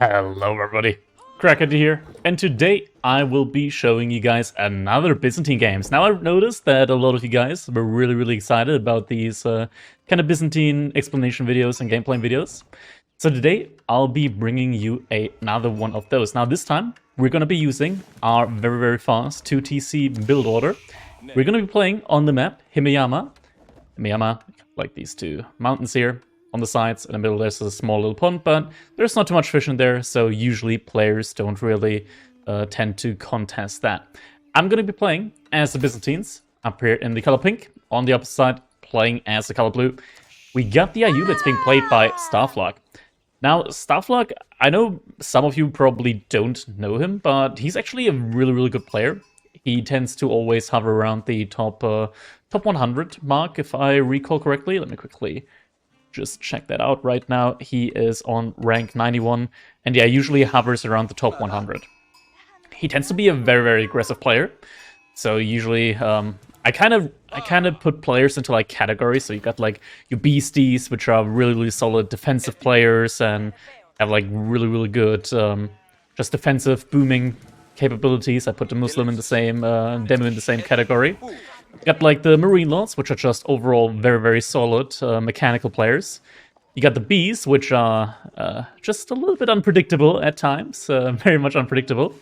Hello everybody, Crackedy here, and today I will be showing you guys another Byzantine games. Now I've noticed that a lot of you guys were really excited about these kind of Byzantine explanation videos and gameplay videos. So today I'll be bringing you another one of those. Now this time we're going to be using our very fast 2TC build order. We're going to be playing on the map Himeyama, like these two mountains here. On the sides, in the middle there's a small little pond, but there's not too much fish in there, so usually players don't really tend to contest that. I'm going to be playing as the Byzantines, up here in the color pink. On the opposite side, playing as the color blue. We got the IU that's being played by Starflark. Now, Starflark, I know some of you probably don't know him, but he's actually a really good player. He tends to always hover around the top 100 mark, if I recall correctly. Let me quickly just check that out right now. He is on rank 91, and yeah, usually hovers around the top 100. He tends to be a very aggressive player. So usually, I kind of put players into like categories. So you got like your beasties, which are really solid defensive players and have like really good just defensive booming capabilities. I put the Muslim in the same, Demo in the same category. You got like the Marine Lords, which are just overall very solid mechanical players. You got the Bees, which are just a little bit unpredictable at times, very much unpredictable.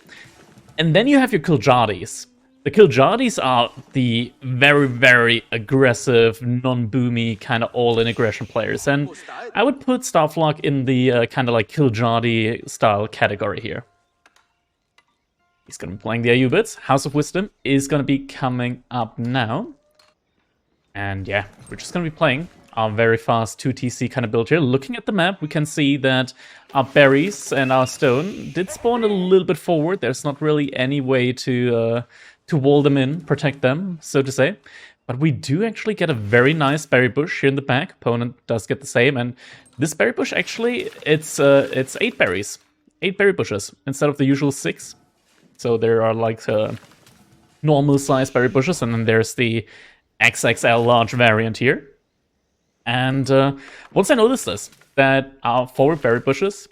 And then you have your Kiljadis. The Kiljadis are the very aggressive, non-boomy, kind of all-in aggression players. And I would put Starflark in the kind of like Kiljadi style category here. He's going to be playing the IU bits. House of Wisdom is going to be coming up now. And yeah, we're just going to be playing our very fast 2TC kind of build here. Looking at the map, we can see that our berries and our stone did spawn a little bit forward. There's not really any way to wall them in, protect them, so to say. But we do actually get a very nice berry bush here in the back. Opponent does get the same. And this berry bush, actually, it's 8 berries. 8 berry bushes instead of the usual 6. So there are like normal size berry bushes, and then there's the XXL large variant here. And once I noticed this, that our forward berry bushes,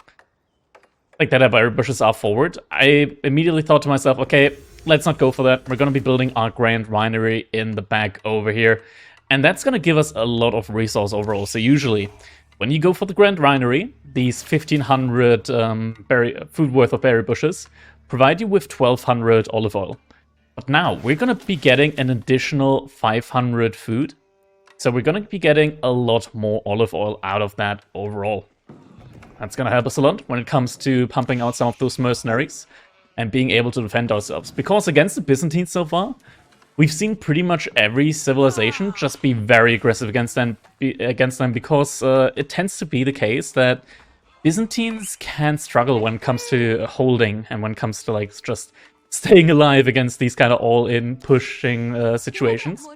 like that our berry bushes are forward, I immediately thought to myself, okay, let's not go for that. We're going to be building our Grand Winery in the back over here. And that's going to give us a lot of resource overall. So usually, when you go for the Grand Winery, these 1,500 food worth of berry bushes provide you with 1,200 olive oil. But now, we're going to be getting an additional 500 food. So we're going to be getting a lot more olive oil out of that overall. That's going to help us a lot when it comes to pumping out some of those mercenaries and being able to defend ourselves. Because against the Byzantines so far, we've seen pretty much every civilization just be very aggressive against them because it tends to be the case that Byzantines can struggle when it comes to holding and when it comes to like just staying alive against these kind of all-in pushing situations.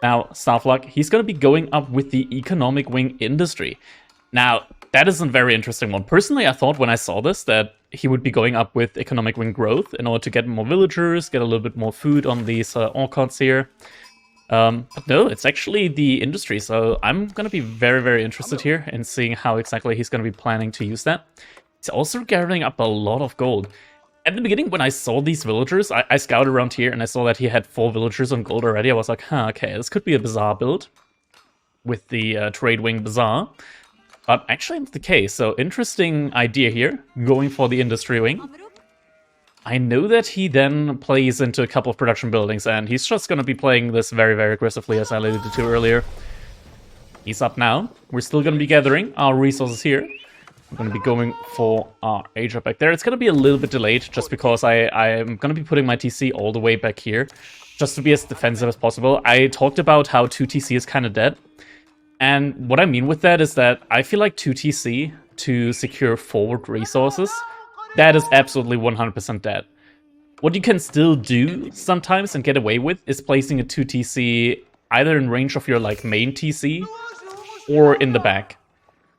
Now, Starflark, he's going to be going up with the economic wing industry. Now, that is a very interesting one. Personally, I thought when I saw this that he would be going up with economic wing growth in order to get more villagers, get a little bit more food on these orchards here. But no, it's actually the industry, so I'm going to be very interested here in seeing how exactly he's going to be planning to use that. He's also gathering up a lot of gold. At the beginning, when I saw these villagers, I scouted around here and I saw that he had 4 villagers on gold already. I was like, huh, okay, this could be a Bazaar build with the Trade Wing Bazaar. But actually, it's the case, so interesting idea here, going for the industry wing. I know that he then plays into a couple of production buildings, and he's just going to be playing this very aggressively, as I alluded to earlier. He's up now. We're still going to be gathering our resources here. We're going to be going for our age up back there. It's going to be a little bit delayed, just because I'm going to be putting my TC all the way back here, just to be as defensive as possible. I talked about how 2TC is kind of dead. And what I mean with that is that I feel like 2TC, to secure forward resources, that is absolutely 100% dead. What you can still do sometimes and get away with is placing a 2TC either in range of your like main TC or in the back.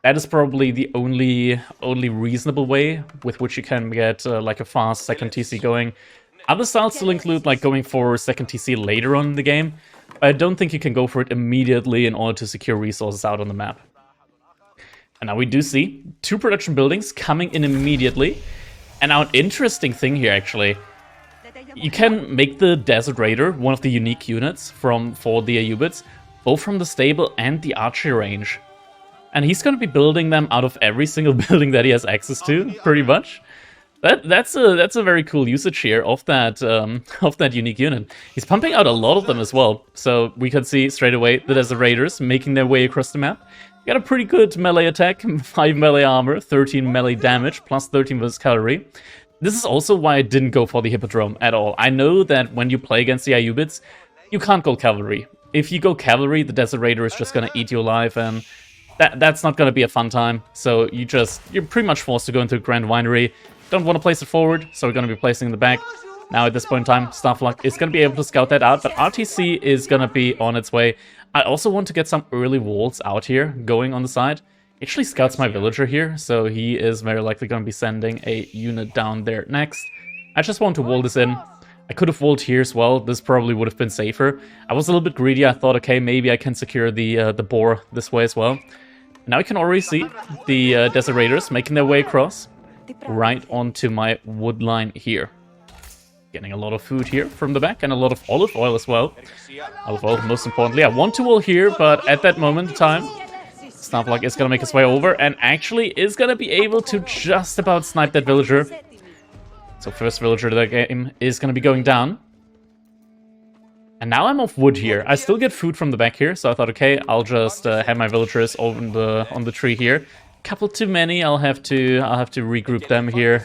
That is probably the only reasonable way with which you can get like a fast second TC going. Other styles still include like going for second TC later on in the game. I don't think you can go for it immediately in order to secure resources out on the map. And now we do see 2 production buildings coming in immediately. And now an interesting thing here, actually. You can make the Desert Raider one of the unique units for the Ayyubids, both from the stable and the archery range. And he's going to be building them out of every single building that he has access to, pretty much. That's a very cool usage here of that unique unit. He's pumping out a lot of them as well, so we can see straight away the Desert Raiders making their way across the map. Got a pretty good melee attack, 5 melee armor, 13 melee damage, plus 13 versus cavalry. This is also why I didn't go for the Hippodrome at all. I know that when you play against the Ayyubids, you can't go cavalry. If you go cavalry, the Desert Raider is just gonna eat you alive, and that's not gonna be a fun time. So you're pretty much forced to go into Grand Winery. Don't want to place it forward, so we're going to be placing in the back. Now at this point in time, Starflark is going to be able to scout that out, but RTC is going to be on its way. I also want to get some early walls out here, going on the side. He actually scouts my villager here, so he is very likely going to be sending a unit down there next. I just want to wall this in. I could have walled here as well. This probably would have been safer. I was a little bit greedy. I thought, okay, maybe I can secure the boar this way as well. Now you can already see the Desert Raiders making their way across. Right onto my wood line here. Getting a lot of food here from the back and a lot of olive oil as well. Olive oil, most importantly. I want to wall here, but at that moment in time, Starflark is going to make his way over and actually is going to be able to just about snipe that villager. So first villager of the game is going to be going down. And now I'm off wood here. I still get food from the back here, so I thought, okay, I'll just have my villagers on the tree here. Couple too many. I'll have to regroup them here.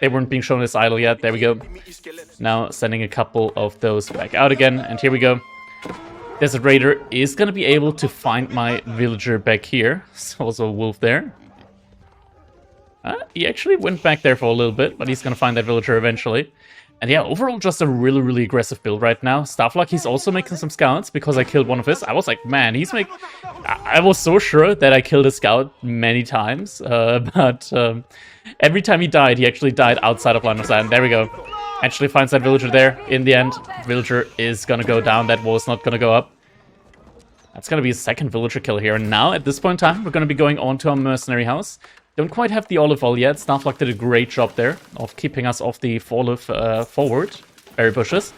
They weren't being shown as idle yet. There we go. Now sending a couple of those back out again, and here we go. Desert Raider is gonna be able to find my villager back here. There's also a wolf there. He actually went back there for a little bit, but he's gonna find that villager eventually. And yeah, overall just a really, really aggressive build right now. Starflark, he's also making some scouts because I killed one of his. I was like, man, I was so sure that I killed a scout many times. But every time he died, he actually died outside of line of sight. And there we go. Actually finds that villager there. In the end, villager is gonna go down. That wall is not gonna go up. That's gonna be a second villager kill here. And now, at this point in time, we're gonna be going on to our mercenary house. Don't quite have the olive oil yet. Starflark did a great job there of keeping us off the forward berry bushes.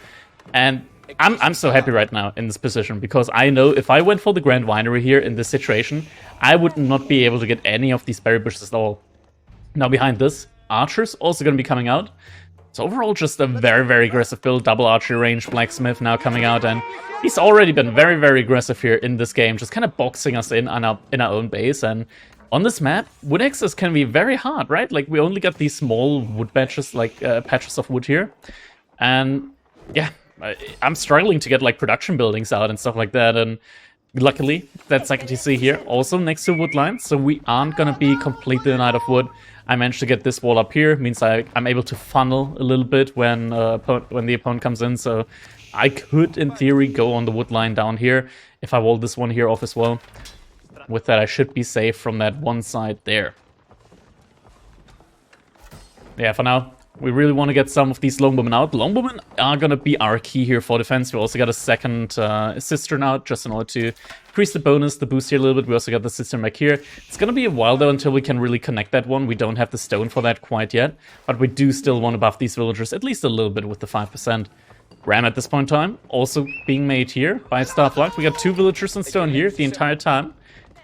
And I'm so happy right now in this position because I know if I went for the Grand Winery here in this situation, I would not be able to get any of these berry bushes at all. Now behind this, archers also going to be coming out. So overall just a very, very aggressive build. Double archery range, blacksmith now coming out, and he's already been very, very aggressive here in this game, just kind of boxing us in our own base. And on this map, wood access can be very hard, right? Like, we only got these small wood patches, like patches of wood here. And yeah, I'm struggling to get like production buildings out and stuff like that. And luckily, that second TC here also next to wood lines, so we aren't gonna be completely denied of wood. I managed to get this wall up here, means I'm able to funnel a little bit when the opponent comes in. So I could, in theory, go on the wood line down here if I wall this one here off as well. With that, I should be safe from that one side there. Yeah, for now, we really want to get some of these longbowmen out. Longbowmen are going to be our key here for defense. We also got a second cistern out just in order to increase the bonus, the boost here a little bit. We also got the cistern back here. It's going to be a while, though, until we can really connect that one. We don't have the stone for that quite yet, but we do still want to buff these villagers at least a little bit with the 5%. Ram at this point in time also being made here by Starflark. We got 2 villagers in stone here the entire time.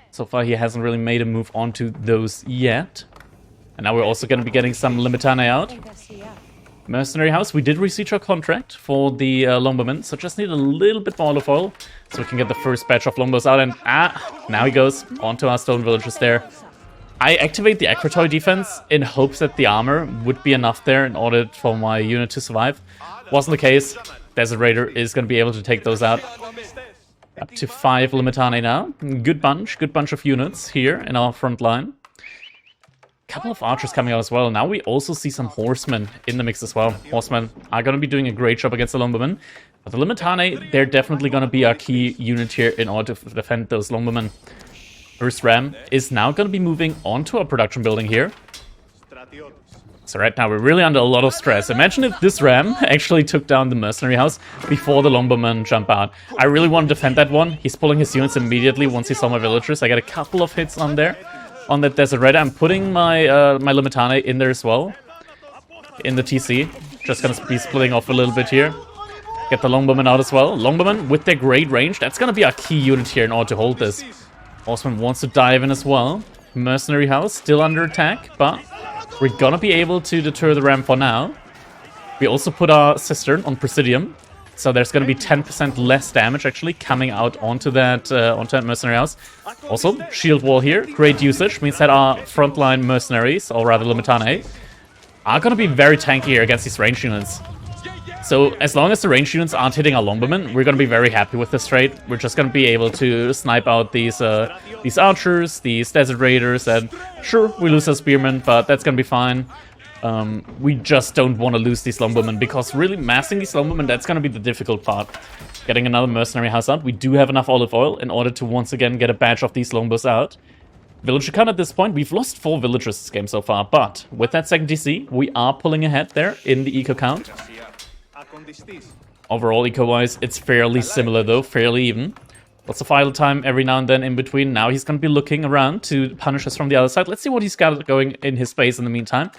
So far, he hasn't really made a move onto those yet. And now we're also going to be getting some Limitane out. Mercenary house, we did receive our contract for the longbowmen, so just need a little bit more olive oil so we can get the first batch of longbows out. And now he goes onto our stone villagers there. I activate the Acrotoy defense in hopes that the armor would be enough there in order for my unit to survive. Wasn't the case. Desert Raider is going to be able to take those out. Up to 5 Limitane now. Good bunch of units here in our front line. Couple of archers coming out as well. Now we also see some horsemen in the mix as well. Horsemen are going to be doing a great job against the longbowmen. But the Limitane, they're definitely going to be our key unit here in order to defend those longbowmen. First ram is now going to be moving onto our production building here. So right now we're really under a lot of stress. Imagine if this ram actually took down the mercenary house before the longbowmen jump out. I really want to defend that one. He's pulling his units immediately once he saw my villagers. I got a couple of hits on there. on that Desert Raider. I'm putting my my Limitane in there as well, in the TC. Just gonna be splitting off a little bit here. Get the Longbowmen out as well. Longbowmen with their great range. That's gonna be our key unit here in order to hold this. Horseman wants to dive in as well. Mercenary House still under attack, but we're gonna be able to deter the ram for now. We also put our Cistern on Presidium, so there's gonna be 10% less damage actually coming out onto that Mercenary House. Also, Shield Wall here, great usage, means that our frontline mercenaries, or rather Limitane, are gonna be very tanky here against these range units. So as long as the range units aren't hitting our Longbowmen, we're gonna be very happy with this trade. We're just gonna be able to snipe out these archers, these Desert Raiders, and sure, we lose our Spearmen, but that's gonna be fine. We just don't want to lose these Longbowmen, because really massing these Longbowmen, that's gonna be the difficult part. Getting another Mercenary House out. We do have enough olive oil in order to once again get a batch of these longbows out. Villager count at this point, we've lost 4 villagers this game so far, but with that second DC, we are pulling ahead there in the eco count. Overall, eco-wise, it's fairly similar though, fairly even. Lots of idle time every now and then in between. Now he's going to be looking around to punish us from the other side. Let's see what he's got going in his base in the meantime.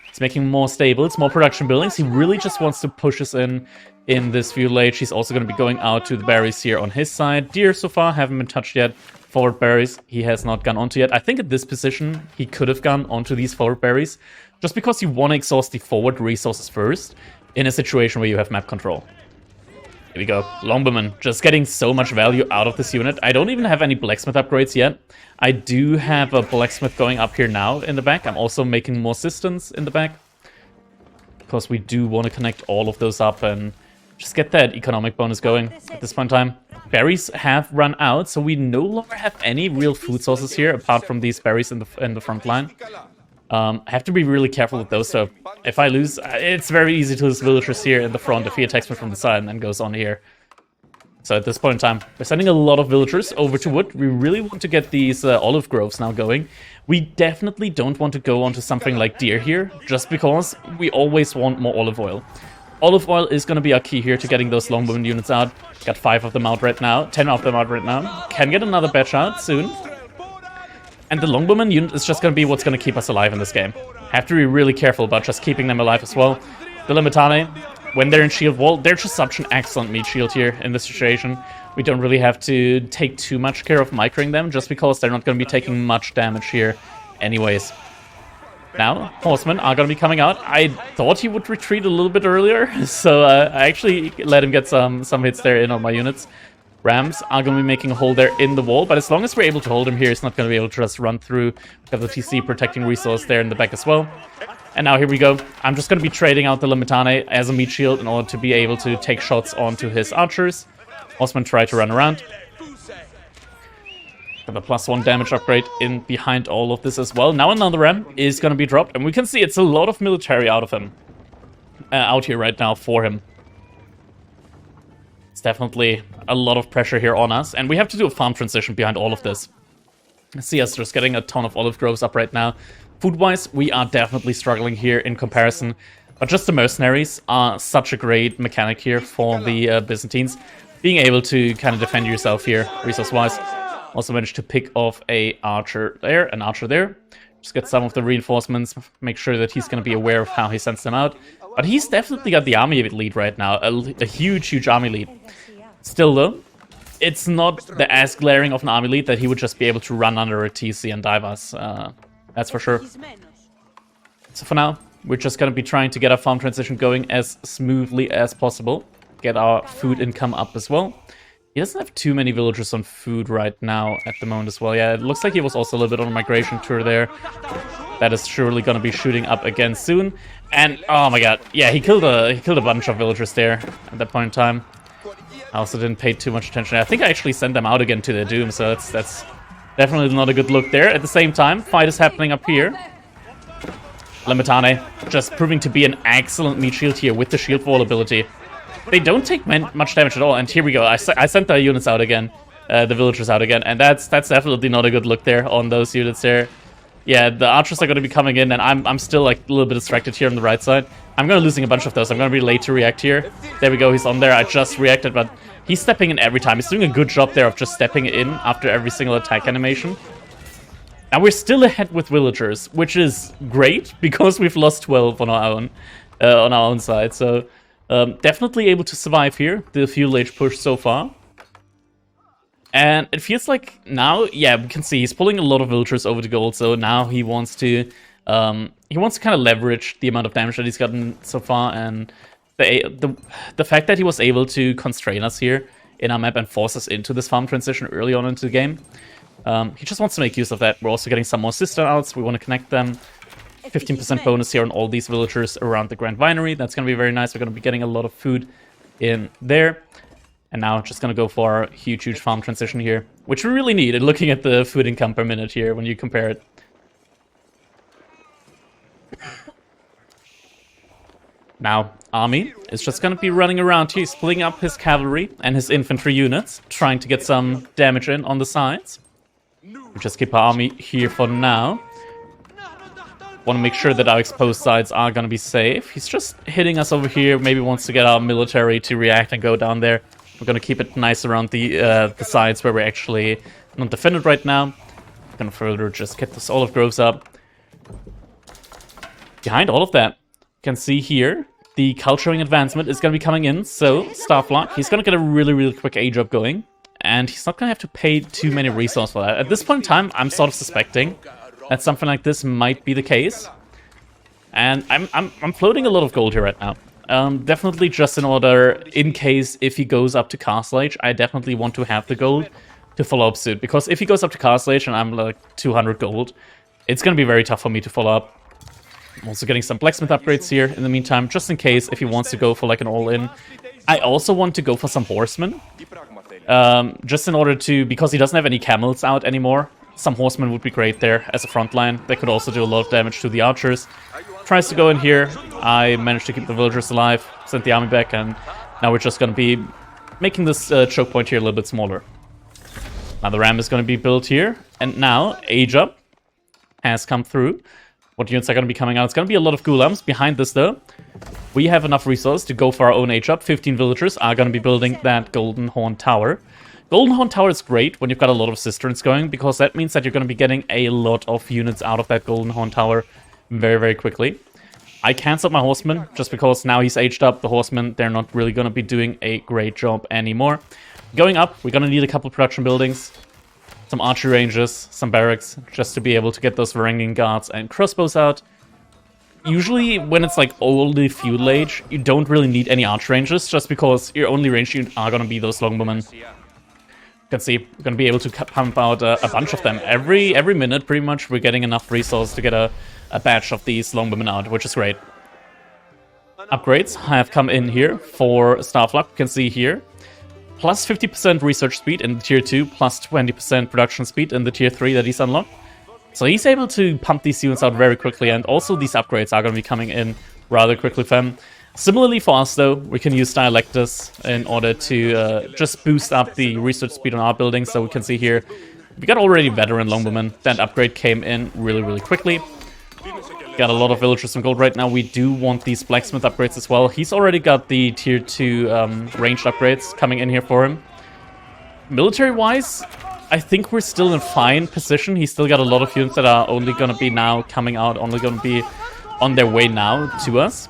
He's making more stables, more production buildings. He really just wants to push us in this feudal age. He's also going to be going out to the berries here on his side. Deer so far haven't been touched yet. Forward berries he has not gone onto yet. I think at this position he could have gone onto these forward berries, just because you want to exhaust the forward resources first in a situation where you have map control. Here we go. Longbowman, just getting so much value out of this unit. I don't even have any blacksmith upgrades yet. I do have a blacksmith going up here now in the back. I'm also making more cisterns in the back, because we do want to connect all of those up and just get that economic bonus going at this point in time. Berries have run out, so we no longer have any real food sources here apart from these berries in the front line. I have to be really careful with those, so if I lose, it's very easy to lose villagers here in the front if he attacks me from the side and then goes on here. So at this point in time, we're sending a lot of villagers over to wood. We really want to get these olive groves now going. We definitely don't want to go onto something like deer here, just because we always want more olive oil. Olive oil is going to be our key here to getting those longbowman units out. Got 5 of them out right now, 10 of them out right now. Can get another batch out soon. And the longbowman unit is just going to be what's going to keep us alive in this game. Have to be really careful about just keeping them alive as well. The Limitane, when they're in shield wall, they're just such an excellent meat shield here in this situation. We don't really have to take too much care of microing them, just because they're not going to be taking much damage here anyways. Now, horsemen are going to be coming out. I thought he would retreat a little bit earlier, so I actually let him get some hits there in on my units. Rams are going to be making a hole there in the wall, but as long as we're able to hold him here, he's not going to be able to just run through. We've got the TC protecting resource there in the back as well. And now here we go. I'm just going to be trading out the Limitane as a meat shield in order to be able to take shots onto his archers. Horsemen try to run around. Got the +1 damage upgrade in behind all of this as well. Now another ram is going to be dropped, and we can see it's a lot of military out of him. Out here right now for him. It's definitely a lot of pressure here on us, and we have to do a farm transition behind all of this. See us just getting a ton of olive groves up right now. Food-wise, we are definitely struggling here in comparison, but just the mercenaries are such a great mechanic here for the Byzantines. Being able to kind of defend yourself here, resource-wise. Also managed to pick off an archer there. Just get some of the reinforcements, make sure that he's going to be aware of how he sends them out. But he's definitely got the army lead right now, a huge army lead. Still though, it's not as glaring of an army lead that he would just be able to run under a TC and dive us. That's for sure. So for now, we're just going to be trying to get our farm transition going as smoothly as possible. Get our food income up as well. He doesn't have too many villagers on food right now at the moment as well. Yeah, it looks like he was also a little bit on a migration tour there. That is surely going to be shooting up again soon. And, oh my god, yeah, he killed a bunch of villagers there at that point in time. I also didn't pay too much attention. I think I actually sent them out again to their doom, so that's definitely not a good look there. At the same time, fight is happening up here. Limitane just proving to be an excellent meat shield here with the shield wall ability. They don't take much damage at all, and here we go. I sent the units out again, the villagers out again, and that's definitely not a good look there on those units there. Yeah, the archers are going to be coming in, and I'm still like a little bit distracted here on the right side. I'm going to be losing a bunch of those. I'm going to be late to react here. There we go, he's on there. I just reacted, but he's stepping in every time. He's doing a good job there of just stepping in after every single attack animation. Now we're still ahead with villagers, which is great because we've lost 12 on our own side. So definitely able to survive here. The fuel age push so far. And it feels like now, yeah, we can see he's pulling a lot of villagers over to gold. So now he wants to kind of leverage the amount of damage that he's gotten so far, and the fact that he was able to constrain us here in our map and force us into this farm transition early on into the game. He just wants to make use of that. We're also getting some more sister outs. We want to connect them. 15% bonus here on all these villagers around the Grand Vinery. That's going to be very nice. We're going to be getting a lot of food in there. And now just going to go for our huge farm transition here, which we really need. And looking at the food income per minute here when you compare it. Now, Army is just going to be running around here, splitting up his cavalry and his infantry units, trying to get some damage in on the sides. We just keep our army here for now. Want to make sure that our exposed sides are going to be safe. He's just hitting us over here, maybe wants to get our military to react and go down there. We're going to keep it nice around the sides where we're actually not defended right now. We're going to further just get this olive groves up. Behind all of that, you can see here, the culturing advancement is going to be coming in. So, Starflark, he's going to get a really quick age up going. And he's not going to have to pay too many resources for that. At this point in time, I'm sort of suspecting that something like this might be the case. And I'm floating a lot of gold here right now. Definitely just in order, in case if he goes up to Castle Age, I definitely want to have the gold to follow up soon. Because if he goes up to Castle Age and I'm like 200 gold, it's going to be very tough for me to follow up. I'm also getting some blacksmith upgrades here in the meantime, just in case if he wants to go for like an all-in. I also want to go for some horsemen. Just in order to, because he doesn't have any camels out anymore, some horsemen would be great there as a front line. They could also do a lot of damage to the archers. Tries to go in here. I managed to keep the villagers alive, sent the army back, and now we're just going to be making this choke point here a little bit smaller. Now the ram is going to be built here, and now Age Up has come through. What units are going to be coming out? It's going to be a lot of Ghulams. Behind this, though, we have enough resource to go for our own Age Up. 15 villagers are going to be building that Golden Horn Tower. Golden Horn Tower is great when you've got a lot of cisterns going, because that means that you're going to be getting a lot of units out of that Golden Horn Tower very quickly. I cancelled my horsemen just because now he's aged up. The horsemen, they're not really going to be doing a great job anymore. Going up, we're going to need a couple production buildings, some archery ranges, some barracks, just to be able to get those Varangian guards and crossbows out. Usually, when it's like only feudal age, you don't really need any arch ranges, just because your only range units are going to be those longbowmen. You can see, we're going to be able to pump out a bunch of them. Every minute, pretty much, we're getting enough resource to get a batch of these longbowmen out, which is great. Upgrades have come in here for Starflark. You can see here, plus 50% research speed in the tier 2, plus 20% production speed in the tier 3 that he's unlocked. So he's able to pump these units out very quickly, and also these upgrades are going to be coming in rather quickly for him. Similarly for us, though, we can use Dialectus in order to just boost up the research speed on our buildings. So we can see here, we got already veteran longbowmen. That upgrade came in really quickly. Got a lot of villagers from gold right now. We do want these blacksmith upgrades as well. He's already got the tier 2 ranged upgrades coming in here for him. Military-wise, I think we're still in fine position. He's still got a lot of units that are only going to be now coming out, only going to be on their way now to us.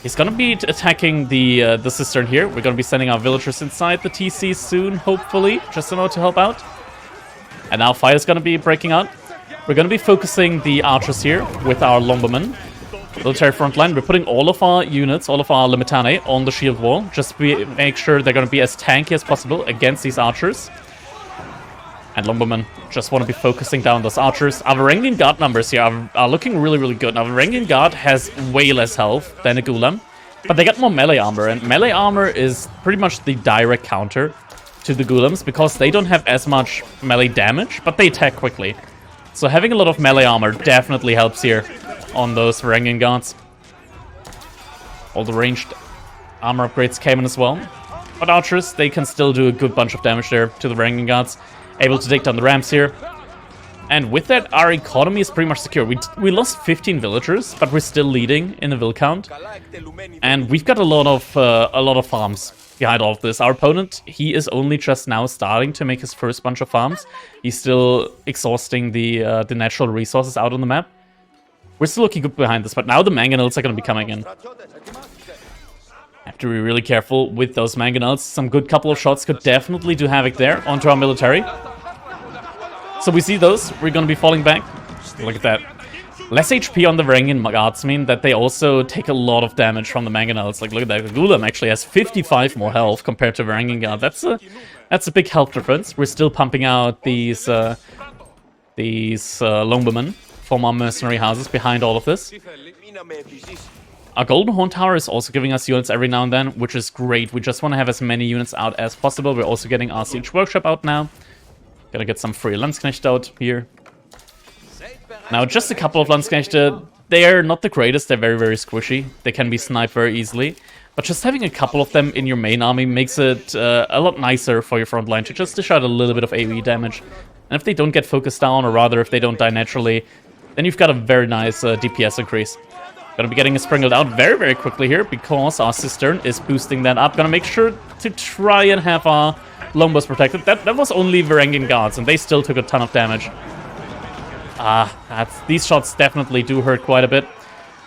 He's going to be attacking the cistern here. We're going to be sending our villagers inside the TC soon, hopefully, just in order to help out. And now fire's going to be breaking out. We're going to be focusing the archers here with our longbowmen. Military front line. We're putting all of our units, all of our Limitane on the shield wall, just to make sure they're going to be as tanky as possible against these archers. And longbowmen just want to be focusing down those archers. Our Varangian guard numbers here are looking really good. Now, Varangian guard has way less health than a Ghulam, but they got more melee armor, and melee armor is pretty much the direct counter to the Ghulams, because they don't have as much melee damage, but they attack quickly. So having a lot of melee armor definitely helps here on those Varangian guards. All the ranged armor upgrades came in as well. But archers, they can still do a good bunch of damage there to the Varangian guards. Able to take down the rams here. And with that, our economy is pretty much secure. We lost 15 villagers, but we're still leading in the vill count. And we've got a lot of farms behind all of this. Our opponent, he is only just now starting to make his first bunch of farms. He's still exhausting the natural resources out on the map. We're still looking good behind this, but now the mangonels are going to be coming in. Have to be really careful with those mangonels. Some good couple of shots could definitely do havoc there onto our military. So we see those. We're going to be falling back. Look at that. Less HP on the Varangian guards mean that they also take a lot of damage from the mangonels. Like, look at that. Gulam actually has 55 more health compared to Varangian guard. That's a big health difference. We're still pumping out these longbowmen from our mercenary houses behind all of this. Our Golden Horn Tower is also giving us units every now and then, which is great. We just want to have as many units out as possible. We're also getting our Siege Workshop out now. Gonna get some free Landsknecht out here. Now, just a couple of Landsknechte. They're not the greatest. They're very, very squishy. They can be sniped very easily. But just having a couple of them in your main army makes it a lot nicer for your front line to just dish out a little bit of AoE damage. And if they don't get focused down, or rather if they don't die naturally, then you've got a very nice DPS increase. Gonna be getting a Springled out very, very quickly here because our Cistern is boosting that up. Gonna make sure to try and have our Longbows protected. That was only Varangian guards, and they still took a ton of damage. These shots definitely do hurt quite a bit.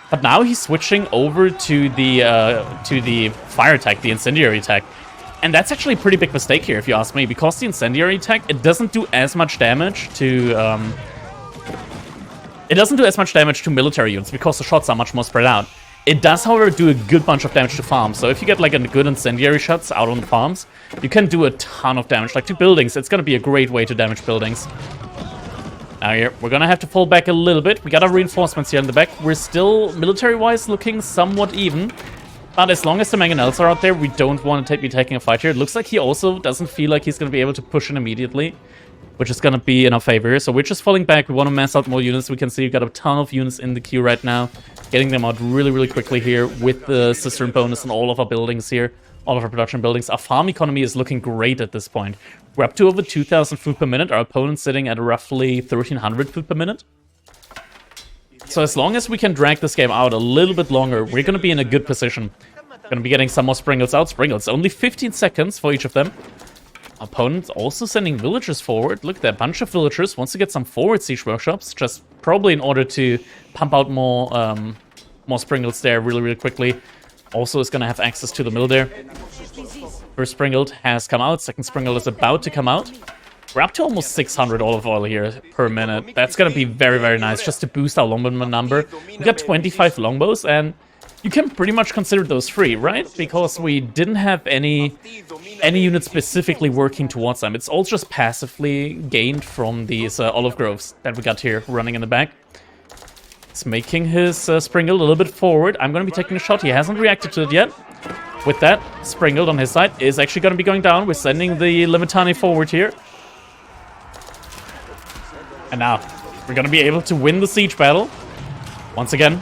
But now he's switching over to the fire attack, the incendiary attack. And that's actually a pretty big mistake here, if you ask me, because the incendiary attack, it doesn't do as much damage to military units because the shots are much more spread out. It does, however, do a good bunch of damage to farms. So if you get like a good incendiary shots out on the farms, you can do a ton of damage. Like to buildings, it's going to be a great way to damage buildings. Now here, we're going to have to fall back a little bit. We got our reinforcements here in the back. We're still, military-wise, looking somewhat even. But as long as the mangonels are out there, we don't want to be taking a fight here. It looks like he also doesn't feel like he's going to be able to push in immediately, which is going to be in our favor here. So we're just falling back. We want to mass out more units. We can see we've got a ton of units in the queue right now. Getting them out really, really quickly here with the Cistern bonus and all of our buildings here. All of our production buildings. Our farm economy is looking great at this point. We're up to over 2,000 food per minute. Our opponent's sitting at roughly 1,300 food per minute. So as long as we can drag this game out a little bit longer, we're going to be in a good position. Going to be getting some more Springles out. Springles, only 15 seconds for each of them. Opponent also sending villagers forward. Look at that, bunch of villagers wants to get some forward siege workshops, just probably in order to pump out more Springles there really, really quickly. Also is going to have access to the mill there. First Springled has come out. Second Springled is about to come out. We're up to almost 600 olive oil here per minute. That's going to be very, very nice just to boost our longbowman number. We got 25 longbows, and you can pretty much consider those free, right? Because we didn't have any units specifically working towards them. It's all just passively gained from these olive groves that we got here running in the back. He's making his Springled a little bit forward. I'm going to be taking a shot. He hasn't reacted to it yet. With that, Springled on his side is actually going to be going down. We're sending the Limitani forward here. And now, we're going to be able to win the siege battle. Once again,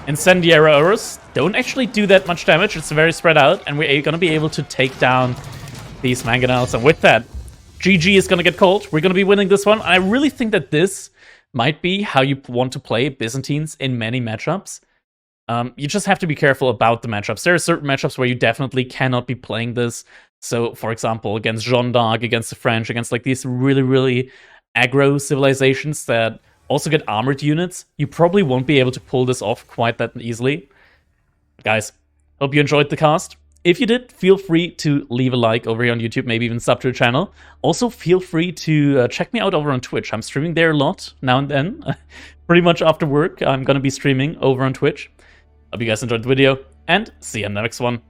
incendiary arrows don't actually do that much damage. It's very spread out, and we're going to be able to take down these mangonels. And with that, GG is going to get called. We're going to be winning this one. I really think that this might be how you want to play Byzantines in many matchups. You just have to be careful about the matchups. There are certain matchups where you definitely cannot be playing this. So, for example, against Jeanne d'Arc, against the French, against like these really, really aggro civilizations that also get armored units, you probably won't be able to pull this off quite that easily. Guys, hope you enjoyed the cast. If you did, feel free to leave a like over here on YouTube, maybe even sub to the channel. Also, feel free to check me out over on Twitch. I'm streaming there a lot now and then. Pretty much after work, I'm going to be streaming over on Twitch. Hope you guys enjoyed the video, and see you in the next one.